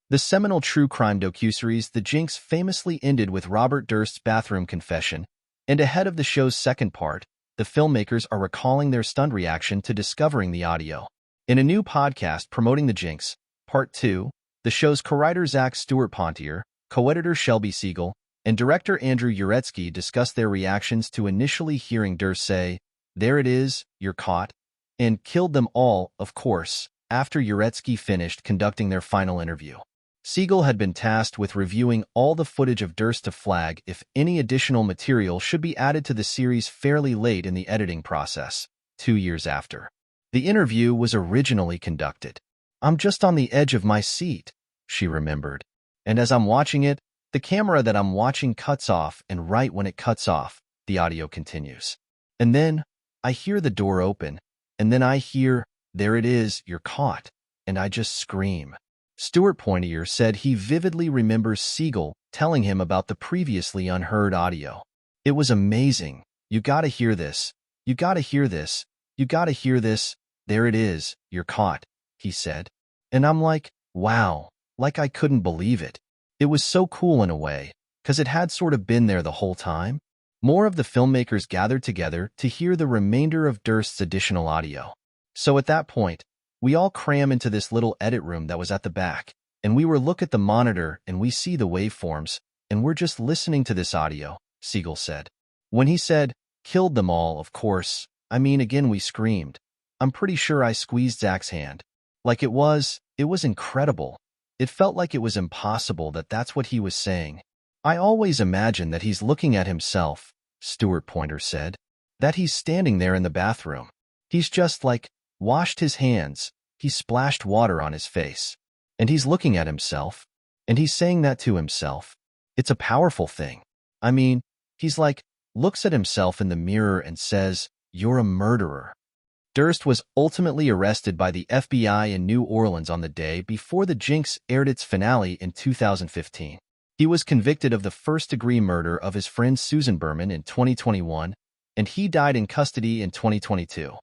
The seminal true crime docuseries The Jinx famously ended with Robert Durst's bathroom confession, and ahead of the show's second part, the filmmakers are recalling their stunned reaction to discovering the audio. In a new podcast promoting The Jinx, Part 2, the show's co-writer Zach Stewart-Pontier, co-editor Shelby Siegel, and director Andrew Uretsky discuss their reactions to initially hearing Durst say, "There it is, you're caught," and "killed them all, of course," after Uretsky finished conducting their final interview. Siegel had been tasked with reviewing all the footage of Durst to flag if any additional material should be added to the series fairly late in the editing process, 2 years after. The interview was originally conducted. "I'm just on the edge of my seat," she remembered. "And as I'm watching it, the camera that I'm watching cuts off, and right when it cuts off, the audio continues. And then I hear the door open, and then I hear, 'There it is, you're caught,' and I just scream." Stewart-Pontier said he vividly remembers Siegel telling him about the previously unheard audio. "It was amazing. You gotta hear this. You gotta hear this. You gotta hear this. There it is, you're caught," he said. And I'm like, wow, like I couldn't believe it. It was so cool in a way, 'cause it had sort of been there the whole time. More of the filmmakers gathered together to hear the remainder of Durst's additional audio. So at that point, we all cram into this little edit room that was at the back, and we were look at the monitor and we see the waveforms, and we're just listening to this audio, Siegel said. When he said, "Killed them all, of course," I mean, again we screamed. I'm pretty sure I squeezed Zach's hand. Like it was incredible. It felt like it was impossible that that's what he was saying. "I always imagine that he's looking at himself," Stewart-Pontier said. "That he's standing there in the bathroom. He's just like, washed his hands, he splashed water on his face. And he's looking at himself. And he's saying that to himself. It's a powerful thing. I mean, he's like, looks at himself in the mirror and says, 'You're a murderer.'" Durst was ultimately arrested by the FBI in New Orleans on the day before The Jinx aired its finale in 2015. He was convicted of the first-degree murder of his friend Susan Berman in 2021, and he died in custody in 2022.